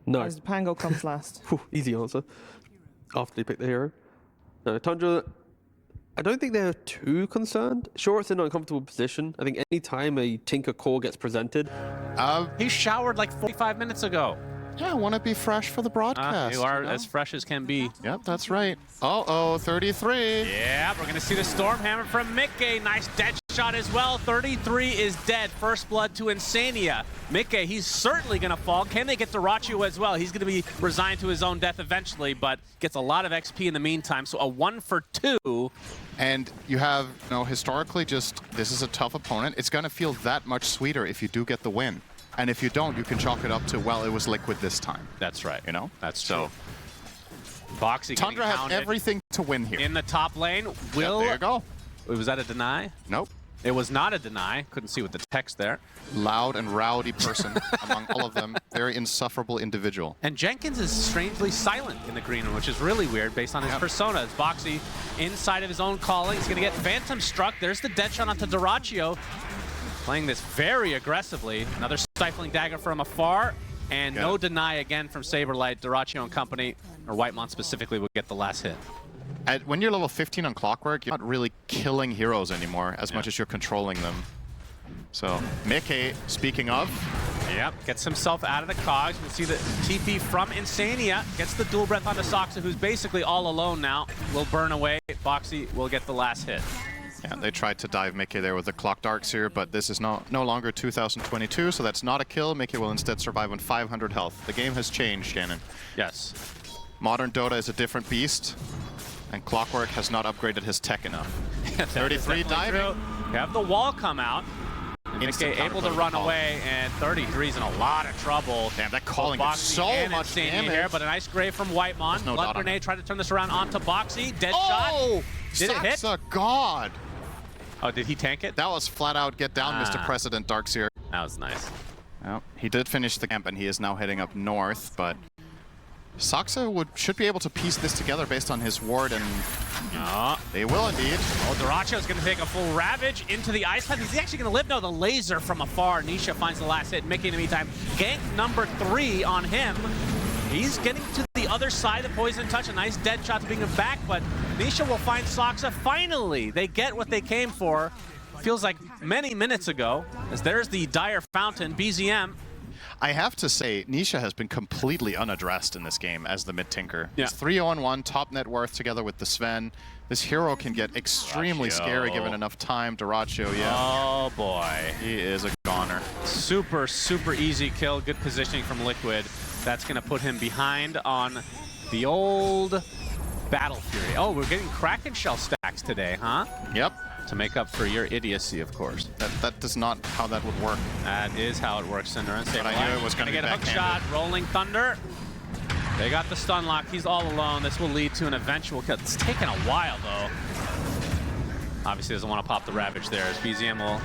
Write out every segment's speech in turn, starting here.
No. As Pango comes last. Easy answer. After they pick the hero. No, Tundra, I don't think they're too concerned. Sure, it's in an uncomfortable position. I think any time a Tinker core gets presented. He showered like 45 minutes ago. Yeah, I want to be fresh for the broadcast. You are as fresh as can be. Yep, that's right. Uh-oh, 33. Yeah, we're going to see the Storm Hammer from Mickey. Nice dead shot as well. 33 is dead. First blood to Insania. Mickey, he's certainly going to fall. Can they get Dyrachyo as well? He's going to be resigned to his own death eventually, but gets a lot of XP in the meantime. So a 1 for 2. And you have, you know, historically just, this is a tough opponent. It's going to feel that much sweeter if you do get the win. And if you don't, you can chalk it up to, well, it was Liquid this time. That's right. You know? That's true. Boxy Tundra has everything to win here. In the top lane. There you go. Was that a deny? Nope. It was not a deny. Couldn't see with the text there. Loud and rowdy person among all of them. Very insufferable individual. And Jenkins is strangely silent in the green room, which is really weird based on his persona. As Boxy inside of his own calling. He's going to get Phantom struck. There's the dead shot onto Dyrachyo. Playing this very aggressively. Another stifling dagger from afar. And no deny again from Saberlight. Dyrachyo and company, or Whitemon specifically, will get the last hit. When you're level 15 on Clockwork, you're not really killing heroes anymore as much as you're controlling them. So, Mickey, speaking of. Yep, gets himself out of the cogs. You can see the TP from Insania. Gets the dual breath onto Soxa, who's basically all alone now. Will burn away. Boxy will get the last hit. Yeah, they tried to dive Mickey there with the Clock Darks here, but this is no longer 2022, so that's not a kill. Mickey will instead survive on 500 health. The game has changed, Shannon. Yes. Modern Dota is a different beast, and Clockwork has not upgraded his tech enough. 33 diving. You have the wall come out. Mickey able to run away, and 33's in a lot of trouble. Damn, that calling is so much damage here, but a nice grave from Whitemon. No Blood grenade tried to turn this around onto Boxy. Dead shot. Did it hit? Soxa, God. Oh, did he tank it? That was flat out get down, Mr. President Darkseer. That was nice. Well, he did finish the camp, and he is now heading up north, but Soxa should be able to piece this together based on his ward, and they will indeed. Oh, Dyrachyo is going to take a full Ravage into the Ice Path. Is he actually going to live? No, the laser from afar. Nisha finds the last hit. Mickey, in the meantime, gank number 3 on him. He's getting to the other side of Poison Touch. A nice dead shot to bring him back, but Nisha will find Soxa. Finally, they get what they came for. Feels like many minutes ago, as there's the Dire Fountain, BZM. I have to say, Nisha has been completely unaddressed in this game as the mid-tinker. Yeah. He's 3-0-1, top net worth together with the Sven. This hero can get extremely scary given enough time. Dyrachyo, Oh boy. He is a goner. Super, super easy kill. Good positioning from Liquid. That's going to put him behind on the old Battle Fury. Oh, we're getting Kraken Shell stacks today, huh? Yep. To make up for your idiocy, of course. That does not how that would work. That is how it works, Cinder. But I knew it was going to get a hook shot. Rolling Thunder. They got the stun lock. He's all alone. This will lead to an eventual kill. It's taken a while, though. Obviously doesn't want to pop the Ravage there, as BZM will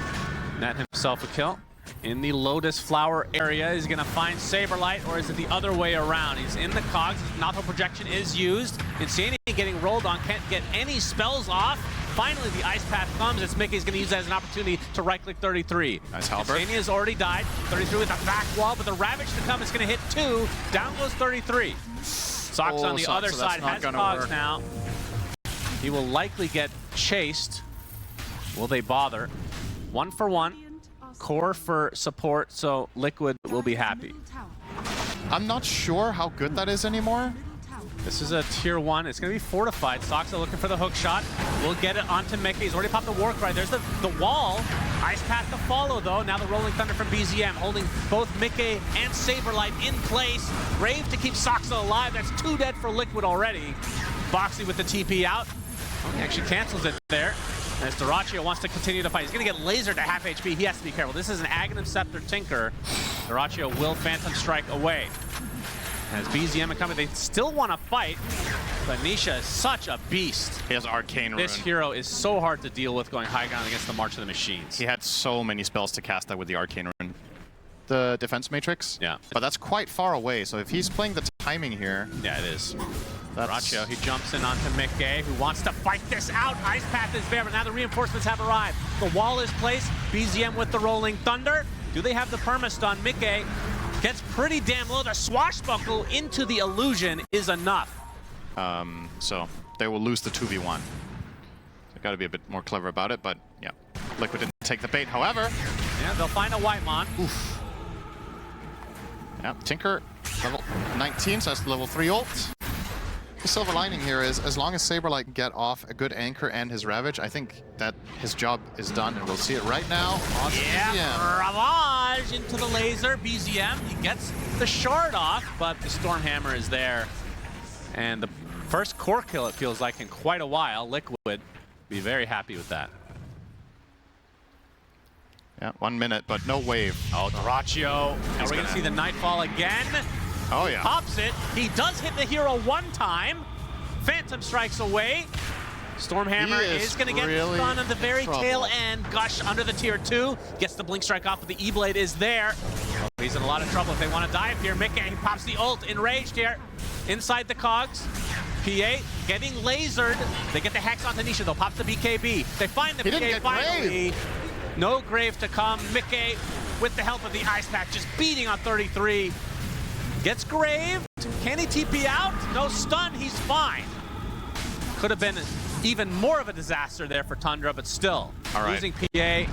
net himself a kill. In the Lotus Flower area, he's going to find Saberlight, or is it the other way around? He's in the cogs. His Nato projection is used. Insania getting rolled on, can't get any spells off. Finally, the Ice Path comes as Mickey's going to use that as an opportunity to right-click 33. Nice halberd. Insania's already died. 33 with a back wall, but the Ravage to come is going to hit 2. Down goes 33. Sox on the other side has cogs now. He will likely get chased. Will they bother? 1 for 1. Core for support, so Liquid will be happy. I'm not sure how good that is anymore. This is a tier 1. It's going to be fortified. Soxa looking for the hook shot. We'll get it onto Mickey. He's already popped the war cry. There's the wall. Ice Path to follow, though. Now the Rolling Thunder from BZM, holding both Mickey and Saberlight in place. Grave to keep Soxa alive. That's 2 dead for Liquid already. Boxy with the TP out. Oh, he actually cancels it there. As Dyrachyo wants to continue to fight. He's going to get lasered to half HP. He has to be careful. This is an Aghanim Scepter Tinker. Dyrachyo will Phantom Strike away. As BZM and company, they still want to fight, but Nisha is such a beast. He has Arcane Rune. This hero is so hard to deal with going high ground against the March of the Machines. He had so many spells to cast that with the Arcane Rune. The defense matrix? Yeah. But that's quite far away, so if he's playing the timing here... Yeah, it is. Dyrachyo, he jumps in onto Mickey, who wants to fight this out. Ice Path is there, but now the reinforcements have arrived. The wall is placed. BZM with the Rolling Thunder. Do they have the permastun? Mickey Gets pretty damn low. The swashbuckle into the illusion is enough. So they will lose the 2v1. They got to be a bit more clever about it, but yeah. Liquid didn't take the bait, however. Yeah, they'll find a Whitemon. Oof. Yeah, Tinker, level 19, so that's the level 3 ult. The silver lining here is, as long as Saberlight can get off a good anchor and his Ravage, I think that his job is done, and we'll see it right now on BZM. Ravage into the laser. BZM, he gets the shard off, but the Stormhammer is there. And the first core kill, it feels like, in quite a while. Liquid be very happy with that. Yeah, 1 minute, but no wave. Oh, Duraccio. And we're going to see the Nightfall again. Oh, yeah. Pops it. He does hit the hero one time. Phantom strikes away. Stormhammer is going to get really stunned on the very trouble. tail end. Gush under the tier 2. Gets the blink strike off, but the E-Blade is there. Oh, he's in a lot of trouble if they want to dive here. Mickey pops the ult, enraged here. Inside the cogs. PA getting lasered. They get the Hex onto Nisha, though. Pops the BKB. They find the PA finally. No grave to come. Mickey, with the help of the Ice Pack, just beating on 33. Gets graved. Can he TP out? No stun. He's fine. Could have been even more of a disaster there for Tundra, but still. All right. Losing PA.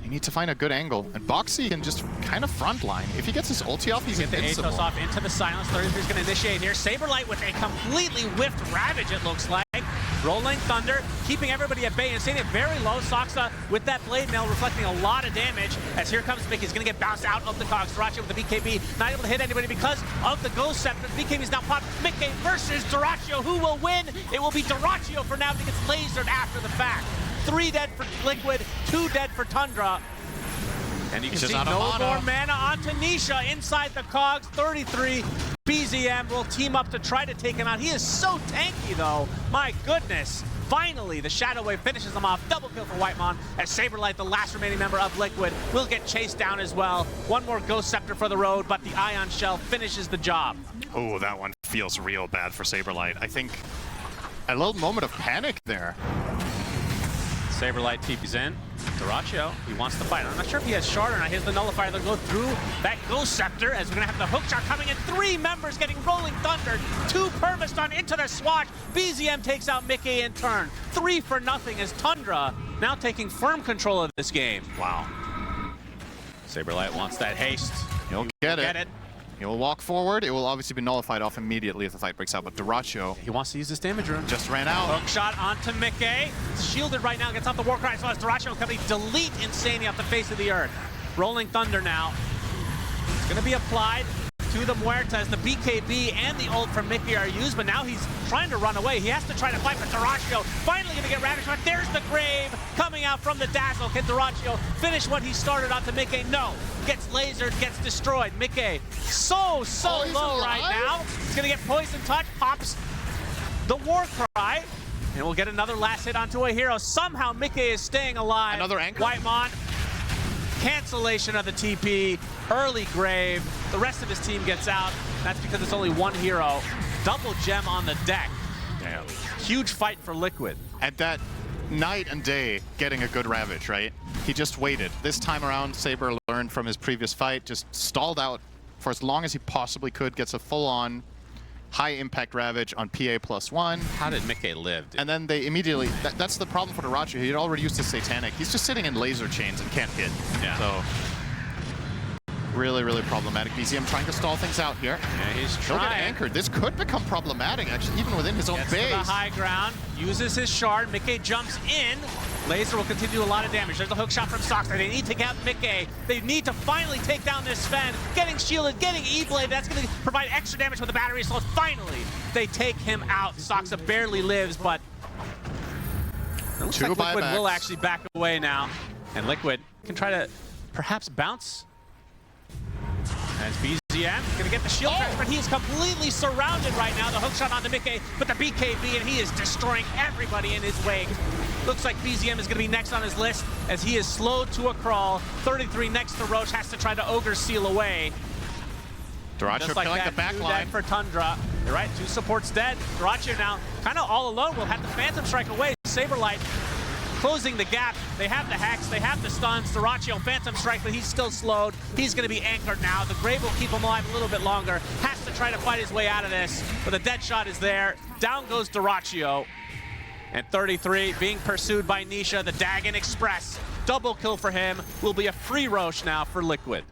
You need to find a good angle, and Boxy can just kind of frontline. If he gets his ulti off, he's Get the invincible. Atos off into the silence. 33 is going to initiate here. Saberlight with a completely whiffed Ravage, it looks like. Rolling Thunder, keeping everybody at bay and staying it very low. Soxa with that Blade Mail reflecting a lot of damage. As here comes Mickey, he's going to get bounced out of the cogs. Duraccio with the BKB, not able to hit anybody because of the Ghost Scepter. BKB is now popped. Mickey versus Duraccio. Who will win? It will be Duraccio for now, but he gets lasered after the fact. 3 dead for Liquid, 2 dead for Tundra. And you can see no more mana onto Nisha inside the cogs. 33. BZM will team up to try to take him out. He is so tanky, though. My goodness. Finally, the Shadow Wave finishes him off. Double kill for Whitemon, as Saberlight, the last remaining member of Liquid, will get chased down as well. One more Ghost Scepter for the road, but the Ion Shell finishes the job. Oh, that one feels real bad for Saberlight. I think a little moment of panic there. Saberlight TP's in. Duraccio, he wants to fight. I'm not sure if he has Shard or not. Here's the Nullifier. They'll go through that Ghost Scepter as we're going to have the hook shot coming in. 3 members getting Rolling Thunder. 2 Permastun into the swatch. BZM takes out Mickey in turn. 3 for nothing as Tundra now taking firm control of this game. Wow. Saberlight wants that haste. He'll get it. He will walk forward. It will obviously be nullified off immediately if the fight breaks out, but Duraccio He wants to use this damage room. just ran out. Hook shot onto Mickey. Shielded right now, gets off the Warcry, so as Duraccio company delete Insania off the face of the earth. Rolling Thunder now. It's going to be applied to the Muertas. The BKB and the ult from Mickey are used, but now he's trying to run away. He has to try to fight, but Duraccio finally going to get ravaged. But there's the grave coming out from the Dazzle. Can Duraccio finish what he started onto Mickey? No. Gets lasered, gets destroyed. Mickey so low right now. He's going to get Poison Touch, pops the Warcry, and we'll get another last hit onto a hero. Somehow Mickey is staying alive. Another anchor. Whitemon. Cancellation of the TP, early grave. The rest of his team gets out. That's because it's only 1 hero. Double gem on the deck. Damn. Huge fight for Liquid. At that night and day getting a good Ravage, right? He just waited. This time around, Saber learned from his previous fight, just stalled out for as long as he possibly could, gets a full-on high-impact Ravage on PA +1. How did Mickey live, dude? And then they immediately, that's the problem for Duraccio. He had already used his Satanic. He's just sitting in laser chains and can't hit. Yeah. So, really problematic. BZM trying to stall things out here. Yeah, he's He'll trying. get anchored. This could become problematic, actually, even within his own Gets base. to the high ground, uses his shard. Mickey jumps in. Laser will continue to do a lot of damage. There's a hook shot from Soxa. They need to get Mickey. They need to finally take down this Sven. Getting shielded, getting E-Blade. That's going to provide extra damage with the battery slows. Finally, they take him out. Soxa barely lives, but it looks like Liquid will actually back away now. And Liquid can try to perhaps bounce. As BZM gonna get the shield transfer, but he's completely surrounded right now. The hook shot onto Mickey, but the BKB, and he is destroying everybody in his wake. Looks like BZM is gonna be next on his list as he is slowed to a crawl. 33 next to Roche, has to try to Ogre seal away. Duraccio Just like killing that, the back 2 line. dead for Tundra. You're right, 2 supports dead. Duraccio now kind of all alone will have the Phantom Strike away. Saberlight closing the gap. They have the Hex, they have the stuns. Dyrachyo, Phantom Strike, but he's still slowed. He's going to be anchored now. The Grave will keep him alive a little bit longer. Has to try to fight his way out of this, but the dead shot is there. Down goes Dyrachyo. And 33 being pursued by Nisha, the Dagon Express. Double kill for him. Will be a free Roche now for Liquid.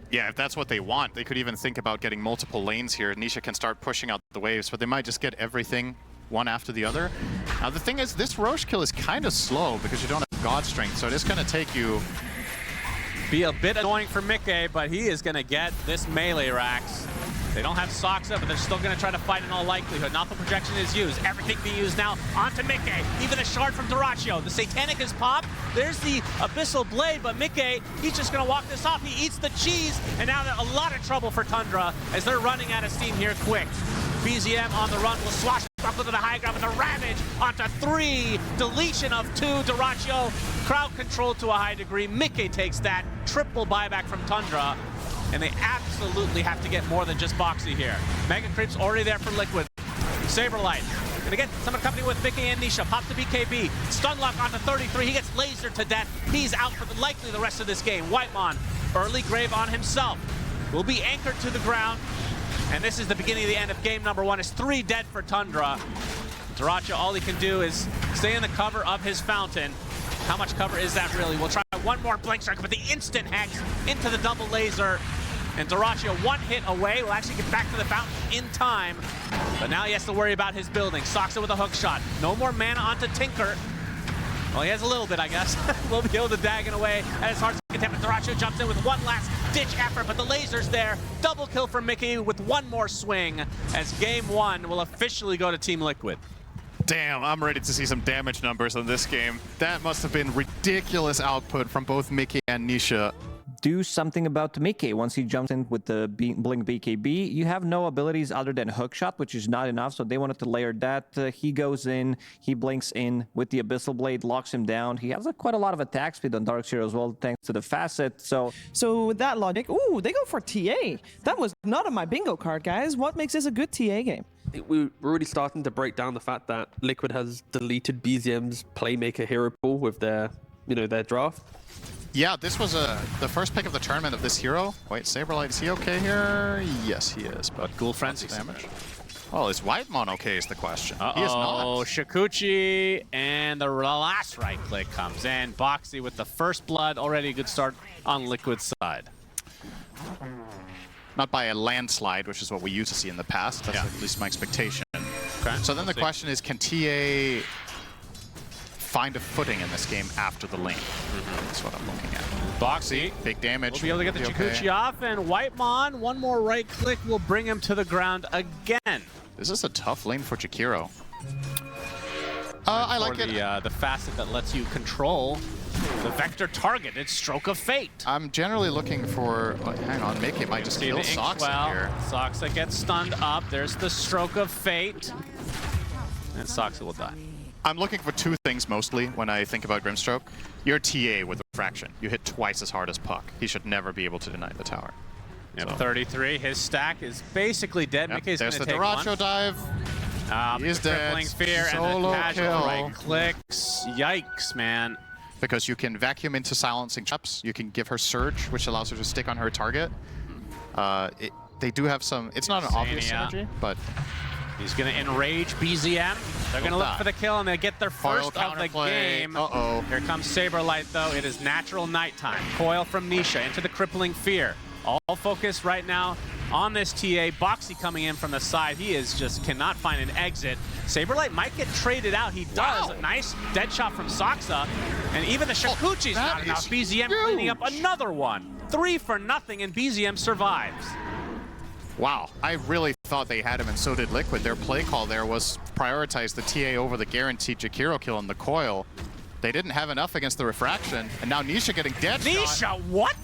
Yeah, if that's what they want, they could even think about getting multiple lanes here. Nisha can start pushing out the waves, but they might just get everything one after the other. Now the thing is, this Roche kill is kind of slow because you don't have God Strength, so it is going to take you... Be a bit annoying for Mickey, but he is going to get this melee racks. They don't have Soxa, but they're still going to try to fight in all likelihood. Not the projection is used. Everything being used now onto Mickey. Even a shard from Dyrachyo. The Satanic is popped. There's the Abyssal Blade, but Mickey, he's just going to walk this off. He eats the cheese, and now a lot of trouble for Tundra as they're running out of steam here quick. BZM on the run will swashbuckle to the high ground with a Ravage onto 3. Deletion of 2. Dyrachyo crowd controlled to a high degree. Mickey takes that. Triple buyback from Tundra. And they absolutely have to get more than just Boxy here. Mega Creep's already there for Liquid. Saberlight gonna get someone company with Mickey and Nisha. Pops the BKB. Stunlock onto 33. He gets lasered to death. He's out for likely the rest of this game. Whitemon, early Grave on himself. Will be anchored to the ground. And this is the beginning of the end of game number 1. It's 3 dead for Tundra. Dyrachyo, all he can do is stay in the cover of his fountain. How much cover is that really? We'll try one more Blink Strike, but the instant Hex into the double laser. And Dyrachyo 1 hit away. Will actually get back to the fountain in time. But now he has to worry about his building. Soxa with a hook shot. No more mana onto Tinker. Well, he has a little bit, I guess. We'll be able to Dagon away at his heart's content. Dyrachyo jumps in with one last ditch effort, but the laser's there. Double kill for Mickey with one more swing as game 1 will officially go to Team Liquid. Damn, I'm ready to see some damage numbers on this game. That must have been ridiculous output from both Mickey and Nisha. Do something about Mickey. Once he jumps in with the Blink BKB, you have no abilities other than Hookshot, which is not enough, so they wanted to layer that. He goes in, he blinks in with the Abyssal Blade, locks him down. He has quite a lot of attack speed on Darkseer as well, thanks to the Facet, so with that logic, ooh, they go for TA. That was not on my bingo card, guys. What makes this a good TA game? We're really starting to break down the fact that Liquid has deleted BZM's Playmaker hero pool with their, their draft. Yeah, this was the first pick of the tournament of this hero. Wait, Saberlight, is he okay here? Yes, he is, but Ghoul Frenzy damage. Oh, is Whitemon okay is the question. He is not. Oh, Shikuchi, and the last right click comes in. Boxy with the first blood, already a good start on Liquid's side. Not by a landslide, which is what we used to see in the past. That's at least my expectation. Okay. So then the question is, can TA find a footing in this game after the lane? That's what I'm looking at. Boxy, big damage. will be able to get the Shikuchi off, and Whitemon, one more right click will bring him to the ground again. This is a tough lane for Jakiro. I like it. The facet that lets you control the vector target. It's Stroke of Fate. I'm generally looking for... hang on, Mickey might just kill Soxa here. Soxa gets stunned up. There's the Stroke of Fate. And Soxa will die. I'm looking for 2 things mostly when I think about Grimstroke. You're TA with Refraction. You hit twice as hard as Puck. He should never be able to deny the tower. Yep, so. 33. His stack is basically dead. Yep, Mickey's going to take one. There's the Dyrachyo dive. He is dead. Crippling Fear and the casual right clicks. Yikes, man. Because you can vacuum into silencing traps. You can give her Surge, which allows her to stick on her target. They do have some... It's not an obvious synergy, but... He's going to enrage BZM. They're going to look for the kill, and they get their first of the game. Here comes Saberlight, though. It is natural nighttime. Coil from Nisha into the Crippling Fear. All focus right now on this TA. Boxy coming in from the side. He is just cannot find an exit. Saberlight might get traded out. He does. Wow. A nice dead shot from Soxa. And even the Shikuchi's not enough. BZM cleaning up another one. 3 for nothing, and BZM survives. Wow, I really thought they had him, and so did Liquid. Their play call there was prioritize the TA over the guaranteed Jakiro kill in the coil. They didn't have enough against the Refraction, and now Nisha getting dead shot. Nisha, what?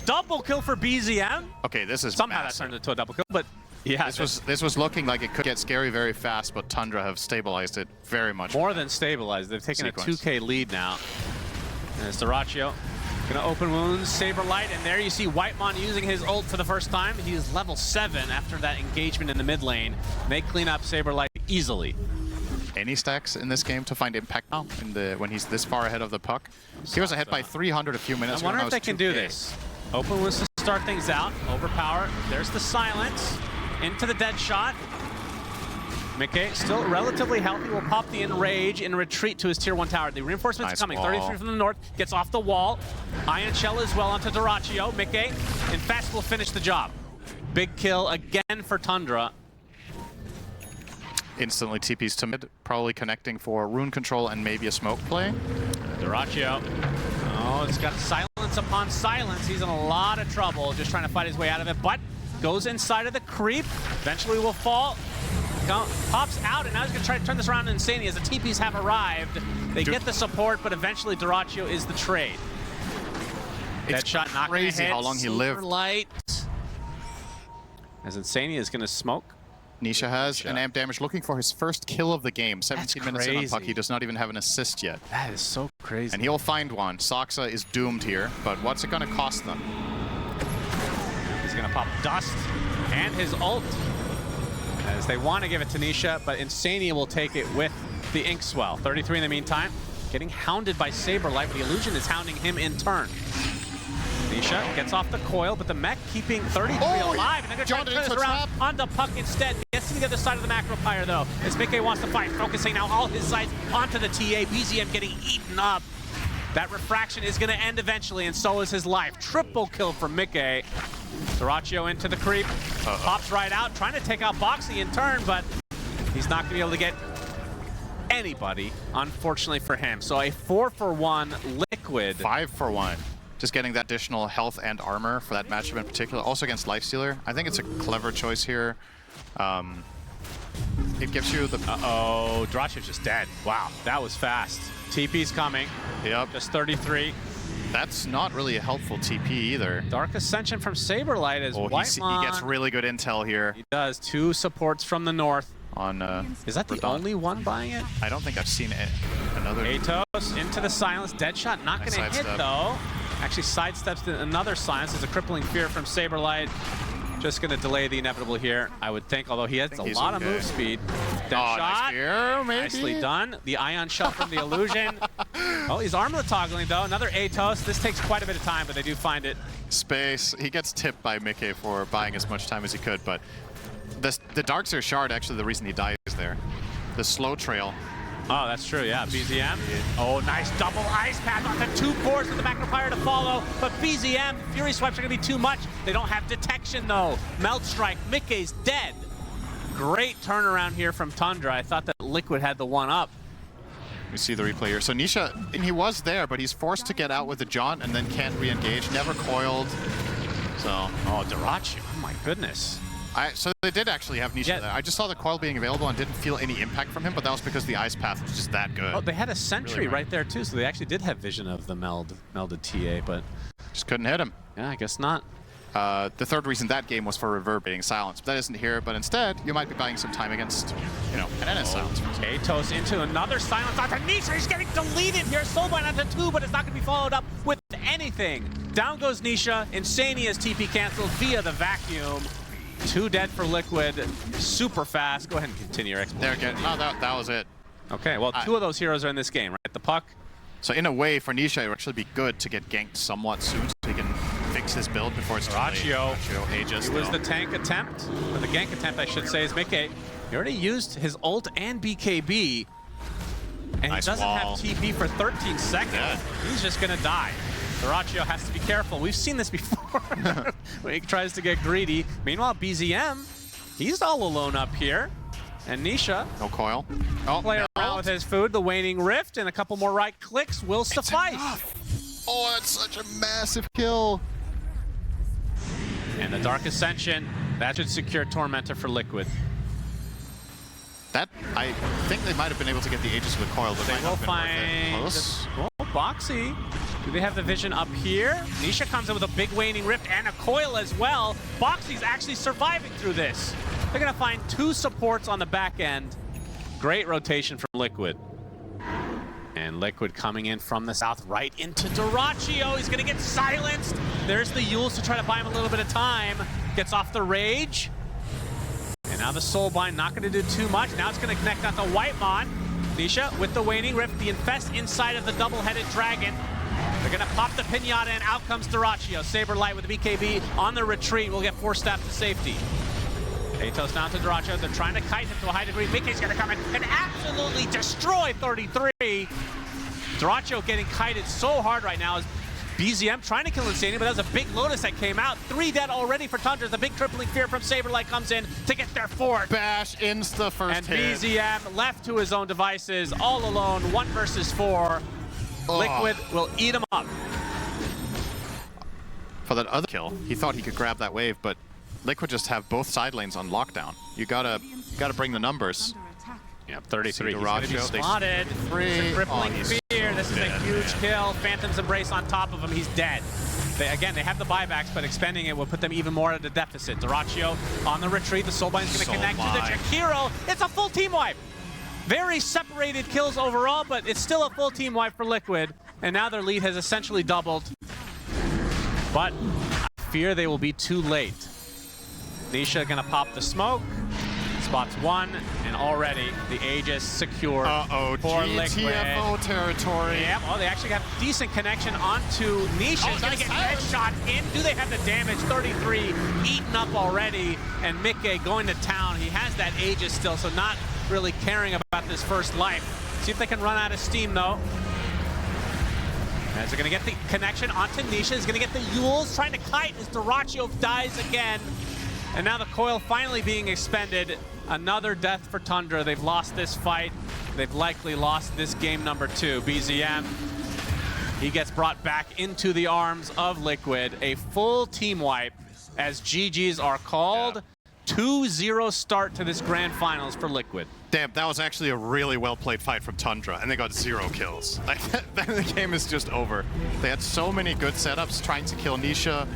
Double kill for BZM? Okay, this is somehow massive. That turned into a double kill, but yeah. This was looking like it could get scary very fast, but Tundra have stabilized it very much. More than stabilized. They've taken a 2K lead now. And it's Dyrachyo. Gonna open wounds, Saberlight, and there you see Whitemon using his ult for the first time. He is level 7 after that engagement in the mid lane. They clean up Saberlight easily. any stacks in this game to find impact now when he's this far ahead of the puck. He was ahead by 300 a few minutes ago. I wonder if they can do this. Open wants to start things out. Overpower. There's the silence. Into the dead shot. Mickey, still relatively healthy, will pop the Enrage and retreat to his tier 1 tower. The reinforcements coming. Wall. 33 from the north. Gets off the wall. Ion Shell as well onto Doraccio. Mickey, and Fast will finish the job. Big kill again for Tundra. Instantly TPs to mid, probably connecting for rune control and maybe a smoke play. Doraccio. Oh, it's got silence upon silence. He's in a lot of trouble just trying to fight his way out of it, but goes inside of the creep. Eventually will fall. Pops out, and now he's going to try to turn this around in Insania as the TPs have arrived. They get the support, but eventually Doraccio is the trade. That shot not going to hit. How long he lived. Light. As Insania is going to smoke. Nisha has an amp damage, looking for his first kill of the game. 17 minutes in on puck, he does not even have an assist yet. That is so crazy. And he'll find one. Soxa is doomed here, but what's it going to cost them? He's going to pop Dust and his ult. As they want to give it to Nisha, but Insania will take it with the Inkswell. 33 in the meantime, getting hounded by Saberlight, but the Illusion is hounding him in turn. Nisha gets off the coil, but the mech keeping 33 alive, and they're going to try to turn this around on the puck instead. Gets to the other side of the macro pyre, though, as Mickey wants to fight, focusing now all his sights onto the TA. BZM getting eaten up. That refraction is going to end eventually, and so is his life. Triple kill from Mickey. Doraccio into the creep, pops right out, trying to take out Boxy in turn, but he's not going to be able to get anybody, unfortunately for him. So a 4-for-1 Liquid. 5-for-1. Just getting that additional health and armor for that matchup in particular, also against Lifestealer. I think it's a clever choice here. It gives you the... Uh-oh, Doraccio's just dead. Wow, that was fast. TP's coming. Yep. Just 33. That's not really a helpful TP either. Dark Ascension from Saberlight as Whitemon. He gets really good intel here. He does. 2 supports from the north. On is that the only one buying it? I don't think I've seen another. Atos into the silence. Deadshot not going to hit though. Actually sidesteps another silence. It's a crippling fear from Saberlight. Just going to delay the inevitable here, I would think, although he has a lot of move speed. Deadshot. Nice fear, maybe? Nicely done. The Ion Shell from the Illusion. Oh, he's armlet toggling though. Another Atos. This takes quite a bit of time, but they do find it. Space. He gets tipped by Mickey for buying as much time as he could, but the Darkseer Shard, actually the reason he dies there. The slow trail. Oh, that's true, yeah. BZM. Oh, nice double ice path onto 2 cores with the macro pyre to follow. But BZM, Fury Swipes are going to be too much. They don't have detection, though. Melt Strike, Mickey's dead. Great turnaround here from Tundra. I thought that Liquid had the one up. We see the replay here. So Nisha, and he was there, but he's forced to get out with the jaunt and then can't re-engage. Never coiled. So, oh, Doraccio. Oh, my goodness. So they did actually have Nisha there. I just saw the coil being available and didn't feel any impact from him, but that was because the ice path was just that good. Oh, they had a sentry right there too, so they actually did have vision of the melded TA, but just couldn't hit him. Yeah, I guess not. The third reason that game was for reverberating silence, but that isn't here. But instead, you might be buying some time against, you know, an NS silence. Atos into another silence onto Nisha. He's getting deleted here. Soulbind onto 2, but it's not going to be followed up with anything. Down goes Nisha. Insania's TP canceled via the vacuum. 2 dead for Liquid. Super fast. Go ahead and continue your explanation. There again. Oh, that was it. Okay, well, 2 of those heroes are in this game, right? The puck. So in a way, for Nisha, it would actually be good to get ganked somewhat soon so he can fix his build before it's too late. Doraccio ages. He was the tank attempt, or the gank attempt, I should say, is Mickey. He already used his ult and BKB, and nice he doesn't wall. have TP for 13 seconds. Yeah. He's just going to die. Doraccio has to be careful. We've seen this before when he tries to get greedy. Meanwhile, BZM, he's all alone up here. And Nisha, no coil. Play around with his food. The Waning Rift and a couple more right clicks will suffice. Oh, that's such a massive kill. And the Dark Ascension, that should secure Tormentor for Liquid. That, I think they might have been able to get the Aegis with coil, but they will find close. Oh, Boxy. Do they have the vision up here? Nisha comes in with a big Waning Rift and a coil as well. Boxy's actually surviving through this. They're going to find 2 supports on the back end. Great rotation from Liquid. And Liquid coming in from the south right into Doraccio. He's going to get silenced. There's the Yules to try to buy him a little bit of time. Gets off the Rage. And now the Soulbind not going to do too much. Now it's going to connect onto Whitemon. Nisha with the waning rift, the infest inside of the double-headed dragon. They're gonna pop the pinata and out comes Dyrachyo. Saberlight with the BKB on the retreat will get 4-staffed to safety. Atos down to Dyrachyo. They're trying to kite him to a high degree. Mickey's gonna come in and absolutely destroy 33. Dyrachyo getting kited so hard right now as BZM trying to kill Insania, but that was a big Lotus that came out. 3 dead already for Tundra. The big tripling fear from Saberlight comes in to get their 4th. Bash insta first and hit. BZM left to his own devices, all alone, 1 versus 4. Liquid will eat him up. For that other kill, he thought he could grab that wave, but Liquid just have both side lanes on lockdown. You gotta bring the numbers. Yep, 33. He's Dyrachyo, gonna be spotted. free. Crippling Oh, fear. This is a huge kill. Phantom's Embrace on top of him. He's dead. Again, they have the buybacks, but expending it will put them even more at a deficit. Dyrachyo on the retreat. The Soulbind's gonna connect to the Jakiro. It's a full team wipe. Very separated kills overall, but it's still a full team wipe for Liquid. And now their lead has essentially doubled. But I fear they will be too late. Nisha gonna pop the smoke. Spots 1, and already the Aegis secured for Liquid. GTFO territory. Yeah, well, they actually got decent connection onto Nisha. He's gonna get headshot in. Do they have the damage? 33 eaten up already, and Mickey going to town. He has that Aegis still, so not really caring about this first life. See if they can run out of steam, though. As they're gonna get the connection onto Nisha. He's gonna get the Yules, trying to kite as Dyrachyo dies again. And now the coil finally being expended. Another death for Tundra. They've lost this fight. They've likely lost this game number 2. BZM, he gets brought back into the arms of Liquid. A full team wipe as GGs are called. 2-0 start to this grand finals for Liquid. Damn, that was actually a really well-played fight from Tundra, and they got 0 kills. Like, then the game is just over. They had so many good setups trying to kill Nisha,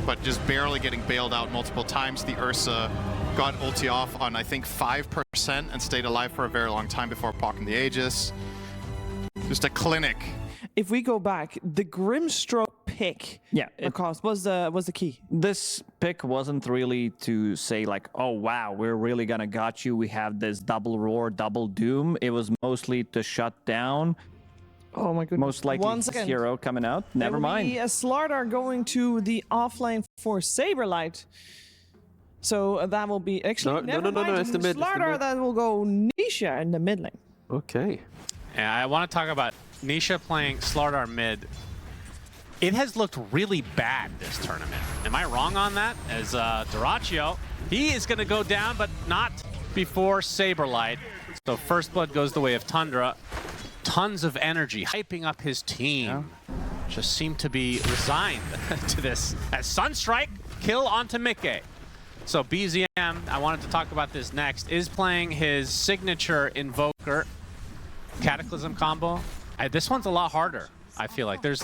but just barely getting bailed out multiple times. The Ursa got ulti off on, I think, 5% and stayed alive for a very long time before popping the Aegis. Just a clinic. If we go back, the Grimstroke pick was the key. This pick wasn't really to say like, oh wow, we're really gonna got you. We have this double roar, double doom. It was mostly to shut down. Oh my goodness. Most likely One second. hero coming out. Never mind. A Slardar going to the offlane for Saberlight. So that will be actually No, it's the mid. Slardar that will go Nisha in the mid lane. Okay. Yeah, I want to talk about Nisha playing Slardar mid. It has looked really bad this tournament. Am I wrong on that? As Dyrachyo, he is going to go down, but not before Saberlight. So first blood goes the way of Tundra. Tons of energy, hyping up his team. Just seem to be resigned to this. As Sunstrike, kill onto Mickey. So BZM, I wanted to talk about this next, is playing his signature Invoker Cataclysm combo. This one's a lot harder, I feel like. There's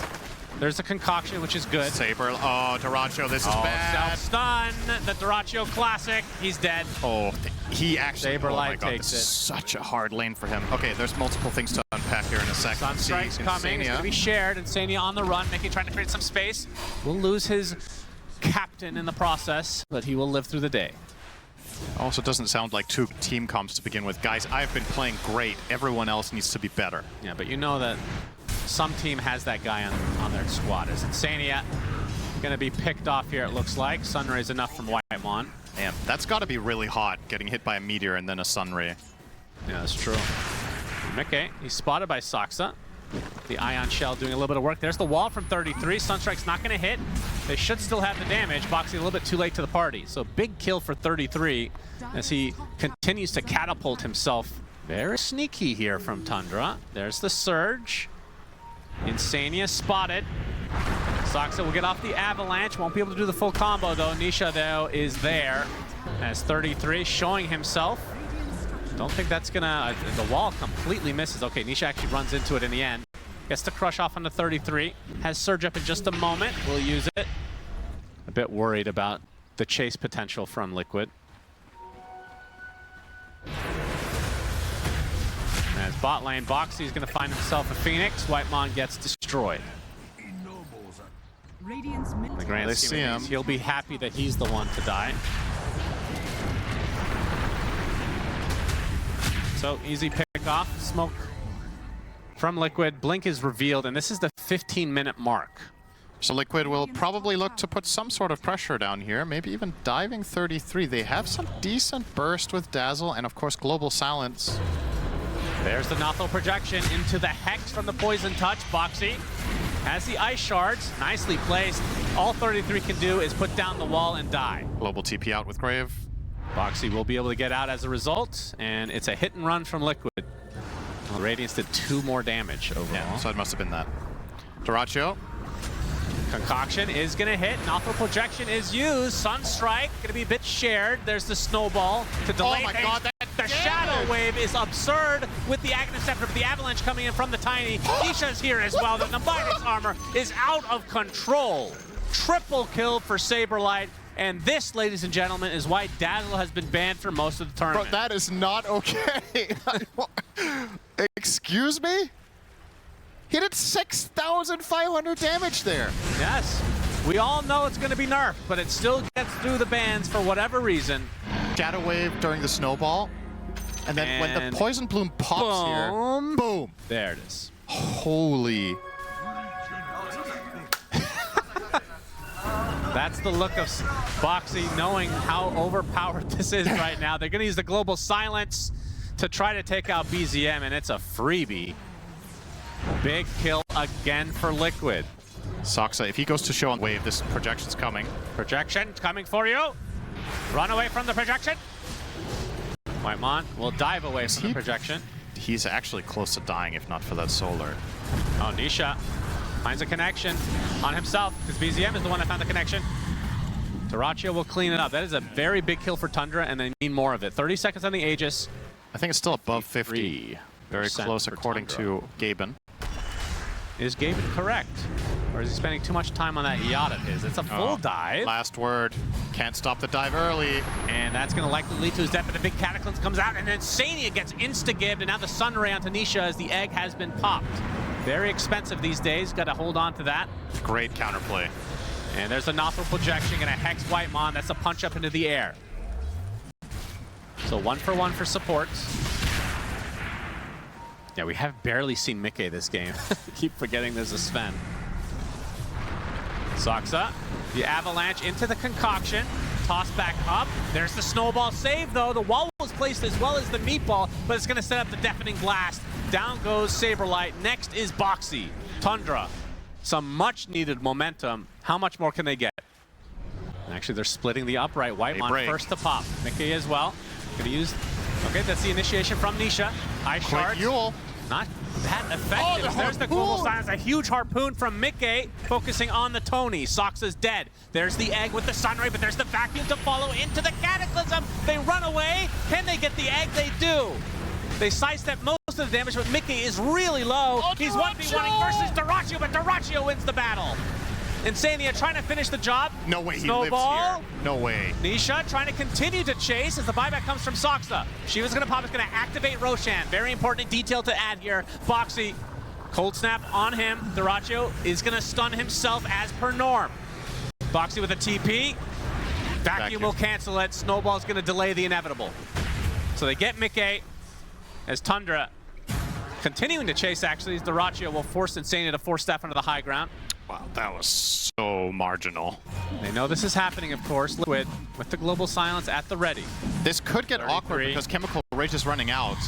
a concoction, which is good. Saber, Dyrachyo, this is bad. Self-stun, the Dyrachyo classic. He's dead. Oh, he actually, Saberlight oh my god, takes this is it. such a hard lane for him. Okay, there's multiple things to unpack here in a second. Sunstrike's coming, it's gonna be shared. Insania on the run, Mickey trying to create some space. Will lose his captain in the process, but he will live through the day. Also doesn't sound like 2 team comps to begin with. Guys, I've been playing great. Everyone else needs to be better. Yeah, but you know that some team has that guy on their squad. Is Insania gonna be picked off here, it looks like. Sunray's enough from Whitemon. Man, that's got to be really hot, getting hit by a meteor and then a Sunray. Yeah, that's true. Mickey, he's spotted by Soxa. The Ion Shell doing a little bit of work. There's the wall from 33. Sunstrike's not going to hit. They should still have the damage. Boxy a little bit too late to the party. So big kill for 33 as he continues to catapult himself. Very sneaky here from Tundra. There's the Surge. Insania spotted. Soxa will get off the Avalanche. Won't be able to do the full combo though. Nisha though is there as 33 showing himself. Don't think that's gonna, the wall completely misses. Okay, Nisha actually runs into it in the end. Gets to crush off on the 33. Has Surge up in just a moment. We'll use it. A bit worried about the chase potential from Liquid. As bot lane, Boxy's gonna find himself a Phoenix. Whitemon gets destroyed. The grand scheme of things, he'll be happy that he's the one to die. So easy pick off. Smoke from Liquid. Blink is revealed, and this is the 15-minute mark. So Liquid will probably look to put some sort of pressure down here, maybe even diving 33. They have some decent burst with Dazzle, and of course Global Silence. There's the Nothel projection into the Hex from the Poison Touch. Boxy has the Ice Shards, nicely placed. All 33 can do is put down the wall and die. Global TP out with Grave. Boxy will be able to get out as a result, and it's a hit and run from Liquid. Well, Radiance did 2 more damage overall. Yeah, so it must have been that. Dyrachyo. Concoction is going to hit. Nothel projection is used. Sunstrike going to be a bit shared. There's the snowball to delay my things. God, that the Shadow Wave is absurd with the Agnesceptor, but the Avalanche coming in from the Tiny. Isha's here as well. The Nambaitis armor is out of control. Triple kill for Saberlight. And this, ladies and gentlemen, is why Dazzle has been banned for most of the tournament. Bro, that is not okay. Excuse me? He did 6,500 damage there. Yes. We all know it's going to be nerfed, but it still gets through the bans for whatever reason. Shadow Wave during the snowball. And then when the Poison Plume pops here, boom. There it is. Holy. That's the look of Boxy, knowing how overpowered this is right now. They're going to use the Global Silence to try to take out BZM, and it's a freebie. Big kill again for Liquid. Soxa, if he goes to show on wave, this projection's coming. Projection coming for you. Run away from the projection. Whitemon will dive away from the projection. He's actually close to dying if not for that solar. Oh, Nisha finds a connection on himself because BZM is the one that found the connection. Dyrachyo will clean it up. That is a very big kill for Tundra, and they need more of it. 30 seconds on the Aegis. I think it's still above 50. Very close according to Gaimin. Is Gaimin correct? Or is he spending too much time on that yacht of his? It's a full dive. Last word. Can't stop the dive early. And that's going to likely lead to his death, but the big Cataclysm comes out, and then Sania gets insta-gibbed, and now the Sunray onto Nisha as the egg has been popped. Very expensive these days. Got to hold on to that. Great counterplay. And there's a Nothel projection, going to hex Whitemon. That's a punch up into the air. So 1 for 1 for supports. Yeah, we have barely seen Mickey this game. Keep forgetting there's a Sven. Soxa, the Avalanche into the Concoction. Toss back up. There's the Snowball save, though. The wall was placed as well as the Meatball, but it's going to set up the Deafening Blast. Down goes Saberlight. Next is Boxy. Tundra. Some much-needed momentum. How much more can they get? Actually, they're splitting the upright. Whitemon first to pop. Mickey as well. Going to use... Okay, that's the initiation from Nisha. Ice Shards. Not that effective. There's the Global Silence. A huge harpoon from Mickey, focusing on the Tony. Soxa's dead. There's the egg with the Sunray, but there's the vacuum to follow into the Cataclysm. They run away. Can they get the egg? They do. They sidestep most of the damage, but Mickey is really low. He's 1v1ing versus Dyrachyo, but Dyrachyo wins the battle. Insania trying to finish the job. No way Snowball. He lives here. No way. Nisha trying to continue to chase as the buyback comes from Soxa. Shiva's going to pop. Is going to activate Roshan. Very important detail to add here. Boxy, cold snap on him. Dyrachyo is going to stun himself as per norm. Boxy with a TP. Vacuum will cancel it. Snowball's going to delay the inevitable. So they get Mickey as Tundra continuing to chase, actually, as Dyrachyo will force Insania to force Steph onto the high ground. Wow, that was so marginal. They know this is happening, of course. Liquid with the Global Silence at the ready. This could get awkward because Chemical Rage is running out.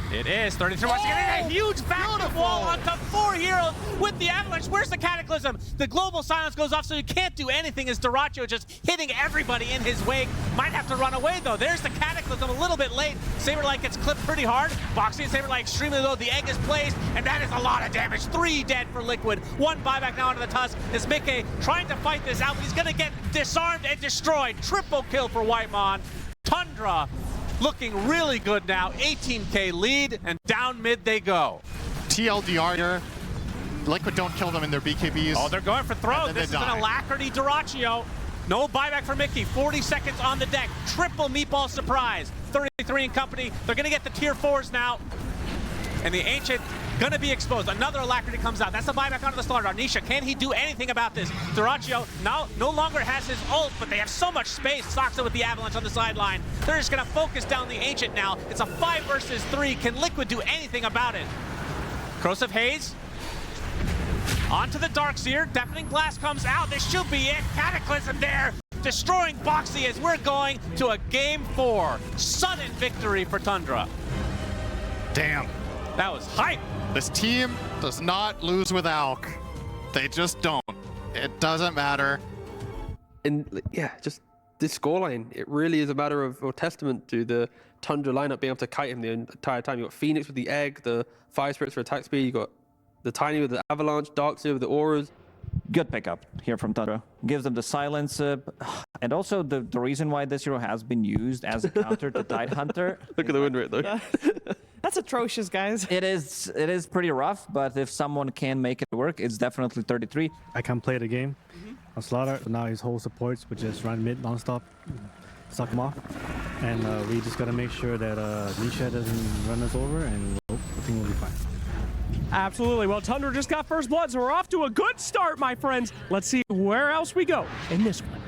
It is. 33 once again. A huge vacuum wall onto 4 heroes with the Avalanche. Where's the Cataclysm? The Global Silence goes off, so you can't do anything as Dyrachyo just hitting everybody in his wake. Might have to run away, though. There's the Cataclysm a little bit late. Saberlight gets clipped pretty hard. Boxy and Saberlight extremely low. The egg is placed, and that is a lot of damage. 3 dead for Liquid. 1 buyback now onto the Tusk. Is Mickey trying to fight this out, but he's going to get disarmed and destroyed. Triple kill for Whitemon. Tundra looking really good now. 18k lead, and down mid they go. TLDR here. Liquid don't kill them in their BKBs. Oh, they're going for throw. This is an alacrity Dyrachyo. No buyback for Mickey. 40 seconds on the deck. Triple meatball surprise. 33 and company. They're going to get the tier 4s now. And the Ancient gonna be exposed. Another Alacrity comes out. That's the buyback onto the Slaughter. Nisha, can he do anything about this? Dyrachyo now no longer has his ult, but they have so much space. Soxa with the Avalanche on the sideline. They're just gonna focus down the Ancient now. It's a 5 versus 3. Can Liquid do anything about it? Corrosive Haze. Onto the Darkseer. Deafening Blast comes out. This should be it. Cataclysm there. Destroying Boxy as we're going to a Game 4. Sudden victory for Tundra. Damn. That was hype. This team does not lose with Alk. They just don't. It doesn't matter. And yeah, just this scoreline, it really is a matter of or testament to the Tundra lineup being able to kite him the entire time. You got Phoenix with the Egg, the Fire Spirits for attack speed. You got the Tiny with the Avalanche, Darkseer with the Auras. Good pickup here from Tundra. Gives them the silence, and also the reason why this hero has been used as a counter to Tidehunter. Look at the win rate though. That's atrocious, guys. It is pretty rough, but if someone can make it work, it's definitely 33. I can't play the game on Slaughter, so now his whole supports would just run mid non-stop, suck him off. And we just gotta make sure that Nisha doesn't run us over, and everything will be fine. Absolutely. Well, Tundra just got first blood, so we're off to a good start, my friends. Let's see where else we go in this one.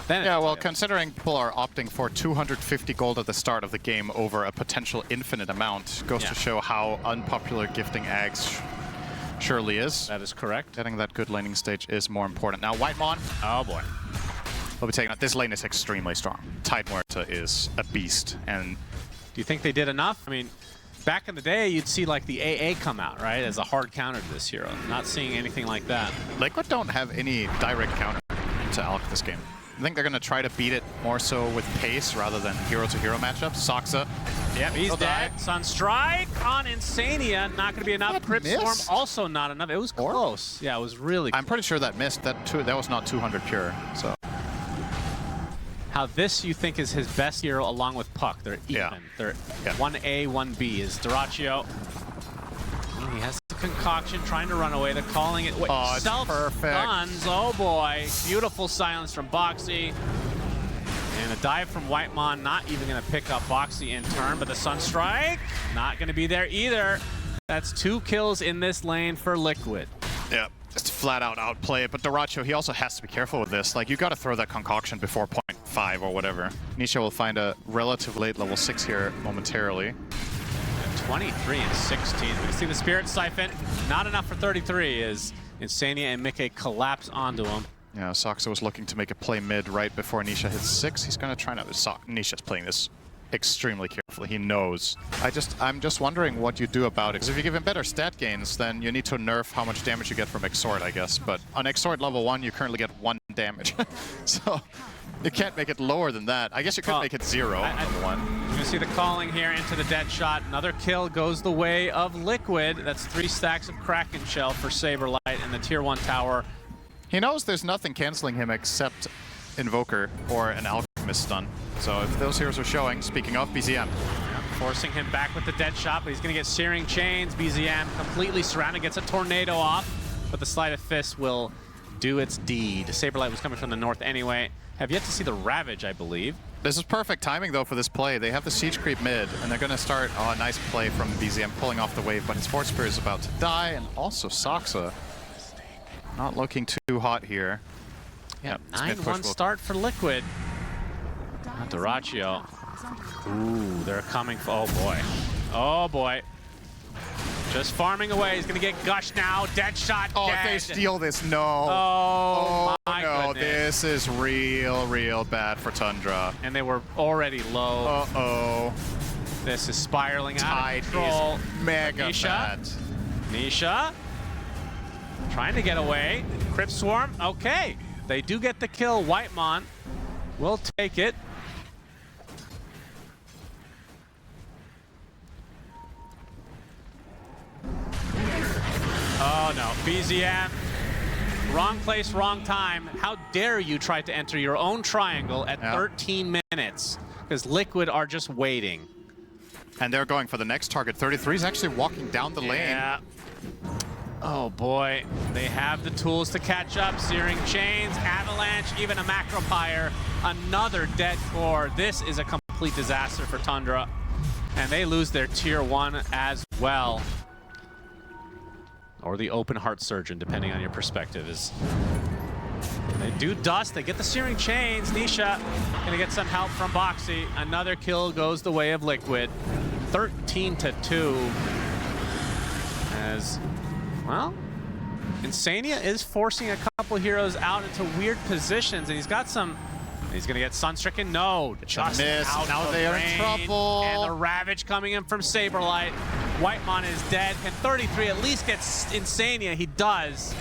Yeah, well, considering people are opting for 250 gold at the start of the game over a potential infinite amount, goes to show how unpopular gifting Ags surely is. That is correct. Getting that good laning stage is more important. Now, Whitemon. Oh boy. We'll be taking out. This lane is extremely strong. Tide Muerta is a beast. And do you think they did enough? I mean, back in the day, you'd see like the AA come out, right, as a hard counter to this hero. Not seeing anything like that. Liquid don't have any direct counter to Alk this game. I think they're going to try to beat it more so with pace rather than hero-to-hero matchups. Soxa. Yep, he's dead. Sunstrike on Insania. Not going to be enough. Crypt Swarm also not enough. It was close. Yeah, it was really close. I'm pretty sure that missed. That was not 200 pure. So how this you think is his best hero along with Puck. They're even. Yeah. They're 1A, 1B is Dyrachyo. He has the concoction trying to run away. They're calling it self-guns. Oh boy. Beautiful silence from Boxy. And a dive from Whitemon, not even going to pick up Boxy in turn, but the Sunstrike, not going to be there either. That's 2 kills in this lane for Liquid. yeah, just flat out outplay it. But Dyrachyo, he also has to be careful with this. Like, you got to throw that concoction before 0.5 or whatever. Nisha will find a relative late level 6 here momentarily. 23 and 16. We can see the Spirit Siphon. Not enough for 33 as Insania and Mickey collapse onto him. Yeah, Soxa was looking to make a play mid right before Nisha hits 6. He's going to try not to... Nisha's playing this extremely carefully. He knows. I'm just wondering what you do about it. Because if you give him better stat gains, then you need to nerf how much damage you get from Exort, I guess. But on Exort level 1, you currently get 1 damage. So you can't make it lower than that. I guess you could make it 0 on level 1. You're going to see the calling here into the dead shot. Another kill goes the way of Liquid. That's 3 stacks of Kraken Shell for Saberlight and the tier 1 tower. He knows there's nothing canceling him except Invoker or an Alchemist stun. So if those heroes are showing, speaking of BZM. Forcing him back with the dead shot, but he's going to get Searing Chains. BZM completely surrounded, gets a tornado off, but the Sleight of Fist will do its deed. Saberlight was coming from the north anyway. Have yet to see the Ravage, I believe. This is perfect timing, though, for this play. They have the Siege Creep mid, and they're going to start a nice play from BZM pulling off the wave, but his Force Spirit is about to die, and also Soxa not looking too hot here. Yeah, 9-1 start for Liquid. Dyrachyo. Ooh, they're coming for, oh boy. Oh boy. Just farming away. He's gonna get Gush now. Dead shot. Oh, dead. if they steal this, no. Oh my no, goodness. this is real bad for Tundra. And they were already low. Uh-oh. This is spiraling out of Tide control. is mega Nisha. bad. Nisha. Trying to get away. Crypt Swarm. Okay. They do get the kill. Whitemon will take it. Oh no, BZM, wrong place, wrong time. How dare you try to enter your own triangle at 13 minutes? Because Liquid are just waiting. And they're going for the next target. 33 is actually walking down the lane. Yeah. Oh boy, they have the tools to catch up. Searing Chains, Avalanche, even a Macropyre, another dead core. This is a complete disaster for Tundra. And they lose their tier 1 as well. or the open heart surgeon, depending on your perspective. Is they do dust, they get the searing chains. Nisha gonna get some help from Boxy. Another kill goes the way of Liquid. 13-2. As, well, Insania is forcing a couple heroes out into weird positions, and he's got some. He's gonna get Sunstricken. No, just out now of they are range. in trouble. And the Ravage coming in from Saberlight. Whitemon is dead. Can 33 at least get Insania? He does,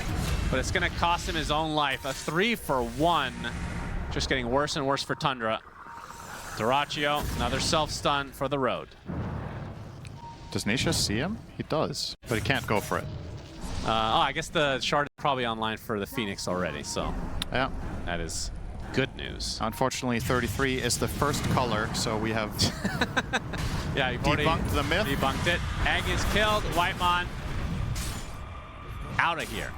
but it's gonna cost him his own life. A 3-for-1. Just getting worse and worse for Tundra. Dyrachyo, another self-stun for the road. Does Nisha see him? He does, but he can't go for it. Oh, I guess the shard is probably online for the Phoenix already, so Yeah. that is good news. Unfortunately, 33 is the first color, so we have Yeah, you've already debunked the myth. debunked it. Egg is killed. Whitemon out of here.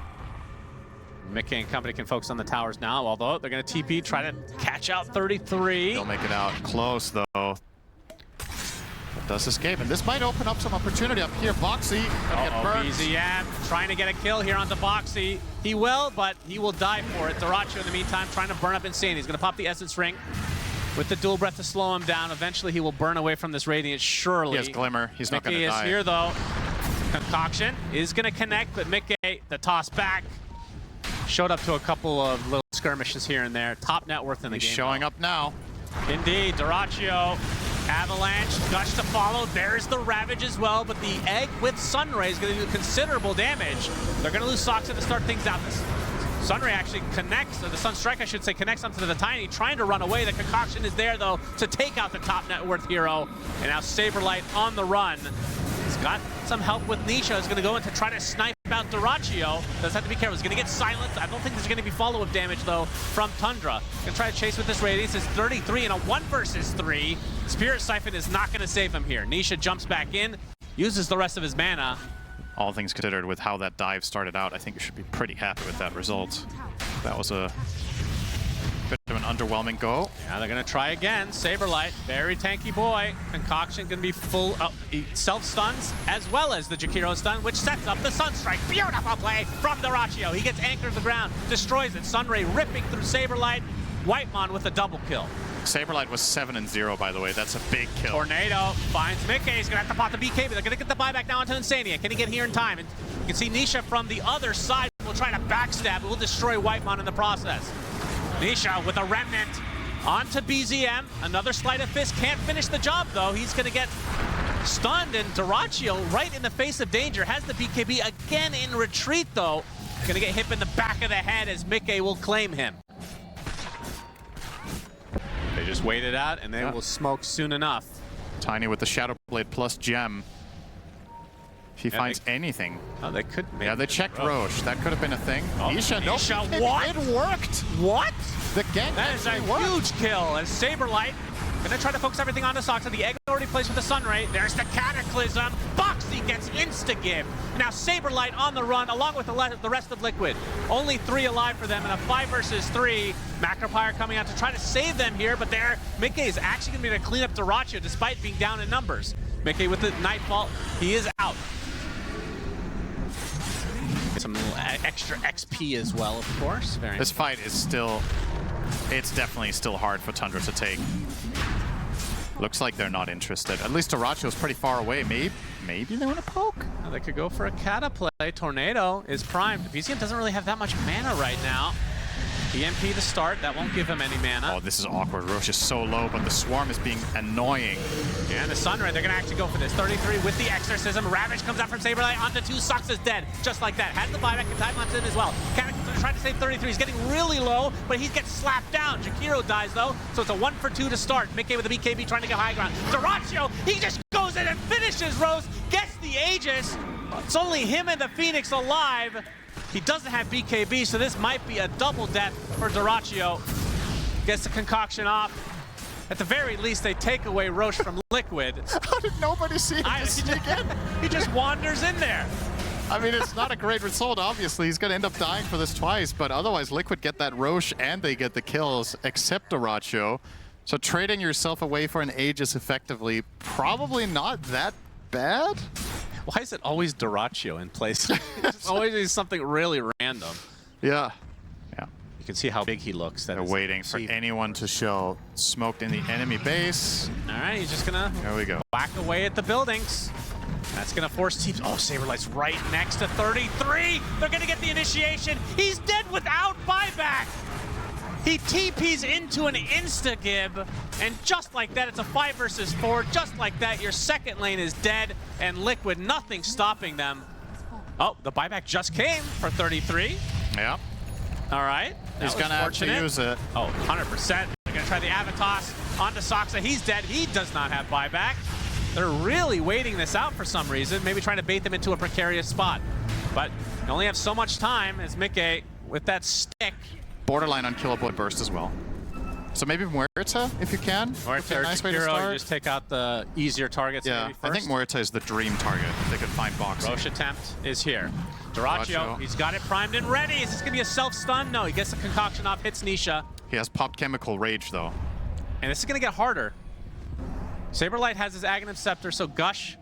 Mickey and company can focus on the towers now, although they're going to TP, try to catch out 33. He'll make it out close, though. But does escape, and this might open up some opportunity up here. Boxy gonna get burnt. BZM trying to get a kill here onto Boxy. He will, but he will die for it. Dyrachyo in the meantime trying to burn up Insane. He's going to pop the Essence Ring with the dual breath to slow him down. Eventually he will burn away from this Radiant, surely. He has Glimmer. He's not going to die. Mickey is here, though. Concoction is going to connect, but Mickey, the toss back, showed up to a couple of little skirmishes here and there. Top net worth in the game. He's showing up now. Indeed, Dyrachyo. Avalanche, Gush to follow. There's the Ravage as well, but the Egg with Sunray is going to do considerable damage. They're going to lose Soxa to start things out. This Sunray actually connects, or the Sunstrike, I should say, connects onto the Tiny, trying to run away. The Concoction is there, though, to take out the top net worth hero. And now Saberlight on the run. He's got some help with Nisha. He's going to go in to try to snipe out Dyrachyo. Does have to be careful. He's going to get silenced. I don't think there's going to be follow-up damage, though, from Tundra. Going to try to chase with this Radiance. It's 33 in a 1 versus 3. Spirit Siphon is not going to save him here. Nisha jumps back in, uses the rest of his mana. All things considered, with how that dive started out, I think you should be pretty happy with that result. That was a bit of an underwhelming go. Yeah, they're going to try again. Saberlight, very tanky boy. Concoction going to be full self-stuns, as well as the Jakiro stun, which sets up the Sunstrike. Beautiful play from Dyrachyo. He gets anchored to the ground, destroys it. Sunray ripping through Saberlight. Whitemon with a double kill. Saberlight was 7-0, by the way. That's a big kill. Tornado finds Mickey. He's going to have to pop the BK, but they're going to get the buyback now onto Insania. Can he get here in time? And you can see Nisha from the other side will try to backstab. Will destroy Whitemon in the process. Nisha with a remnant onto BZM. Another sleight of fist. Can't finish the job, though. He's going to get stunned, and Dyrachyo, right in the face of danger, has the BKB again in retreat, though. Going to get hit in the back of the head as Mickey will claim him. They just wait it out, and they will smoke soon enough. Tiny with the Shadow Blade plus Gem. If he finds anything. Oh, they could. Yeah, they checked Roche. That could have been a thing. Oh, Nisha, no. Nisha, what? It worked. What? The gank That is a actually worked. huge kill. And Saberlight gonna try to focus everything onto Soxa. The Egg already placed with the Sunray. There's the Cataclysm. Boxy gets insta-give. Now Saberlight on the run, along with the rest of Liquid. Only 3 alive for them in a 5 versus 3. Macropyre coming out to try to save them here, but there, Mickey is actually gonna be able to clean up Dyrachyo despite being down in numbers. Mickey with the Nightfall, he is out. Some little extra XP as well, of course. Very This fight is still, it's definitely still hard for Tundra to take. Looks like they're not interested. At least Dyrachyo's pretty far away. Maybe they want to poke? Now they could go for a Cata play. Tornado is primed. BZM doesn't really have that much mana right now. EMP to start, that won't give him any mana. Oh, this is awkward. Roche is so low, but the Swarm is being annoying. Yeah, and the Sunray, they're gonna actually go for this. 33 with the Exorcism. Ravage comes out from Saberlight onto 2. Sox is dead, just like that. Has the buyback, and Tidebound's in as well. Cataclysm trying to save 33. He's getting really low, but he gets slapped down. Jakiro dies though, so it's a 1 for 2 to start. Mickey with the BKB trying to get high ground. Dyrachyo, he just goes in and finishes Rose, gets the Aegis. It's only him and the Phoenix alive. He doesn't have BKB, so this might be a double death for Dyrachyo. Gets the Concoction off. At the very least, they take away Roche from Liquid. How did nobody see him sneak in? He just wanders in there. I mean, it's not a great result, obviously. He's going to end up dying for this twice, but otherwise Liquid get that Roche and they get the kills, except Dyrachyo. So trading yourself away for an Aegis effectively, probably not that bad. Why is it always Doraccio in place? It's always something really random. Yeah. Yeah. You can see how big he looks. They're waiting for anyone to show. Smoked in the enemy base. All right, he's just gonna There we go. whack away at the buildings. That's gonna force teams. Oh, Saberlight's right next to 33. They're gonna get the initiation. He's dead without buyback. He TPs into an insta-gib, and just like that, it's a 5 versus 4. Just like that, your second lane is dead, and Liquid, nothing stopping them. Oh, the buyback just came for 33. Yeah. All right. He's gonna have to use it. Oh, 100%. They're gonna try the Avatos onto Soxa. He's dead. He does not have buyback. They're really waiting this out for some reason, maybe trying to bait them into a precarious spot. But you only have so much time as Mickey with that stick. Borderline unkillable burst as well. So maybe Muerta, if you can. Muerta or nice way to Takiro, start. you just take out the easier targets Yeah, maybe first. I think Muerta is the dream target if they could find boxing. Roche attempt is here. Doraccio, Doraccio. he's got it primed and ready. Is this gonna be a self-stun? No, he gets the concoction off, hits Nisha. He has popped chemical rage though. And this is gonna get harder. Saberlight has his Aghanim Scepter, so Gush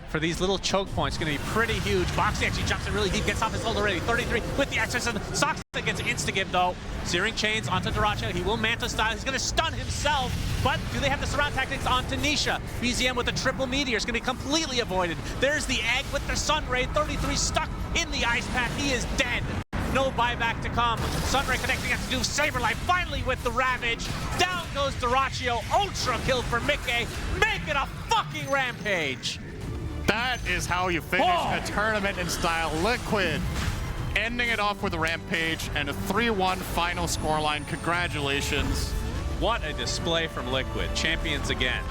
for these little choke points is gonna be pretty huge. Boxy actually jumps in really deep, gets off his hold already. 33 with the exorcism. Soxa gets insta-give though. Searing Chains onto Doraccio. He will Manta style. He's gonna stun himself, but do they have the surround tactics onto Nisha? BZM with the triple meteor is gonna be completely avoided. There's the egg with the Sun Ray. 33 stuck in the ice path. He is dead. No buyback to come. Sunray connecting up to do Saberlight finally with the Ravage. Down goes Doraccio. Ultra kill for Mickey. Make it a fucking rampage. That is how you finish a tournament in style. Liquid ending it off with a rampage and a 3-1 final scoreline. Congratulations. What a display from Liquid. Champions again.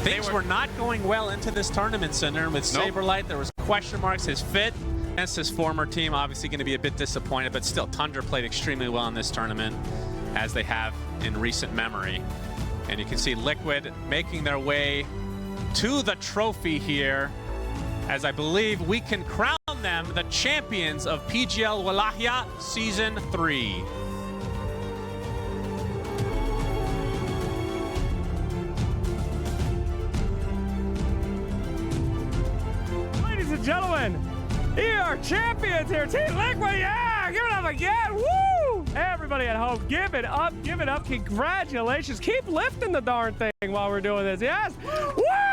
Things were not going well into this tournament center with Saberlight. There was question marks. His fit against his former team obviously going to be a bit disappointed, but still Tundra played extremely well in this tournament as they have in recent memory. And you can see Liquid making their way to the trophy here, as I believe we can crown them the champions of PGL Wallachia Season 3. Ladies and gentlemen, you are champions here. Team Liquid, yeah! Give it up again, woo! Everybody at home, give it up, give it up. Congratulations. Keep lifting the darn thing while we're doing this, yes? Woo!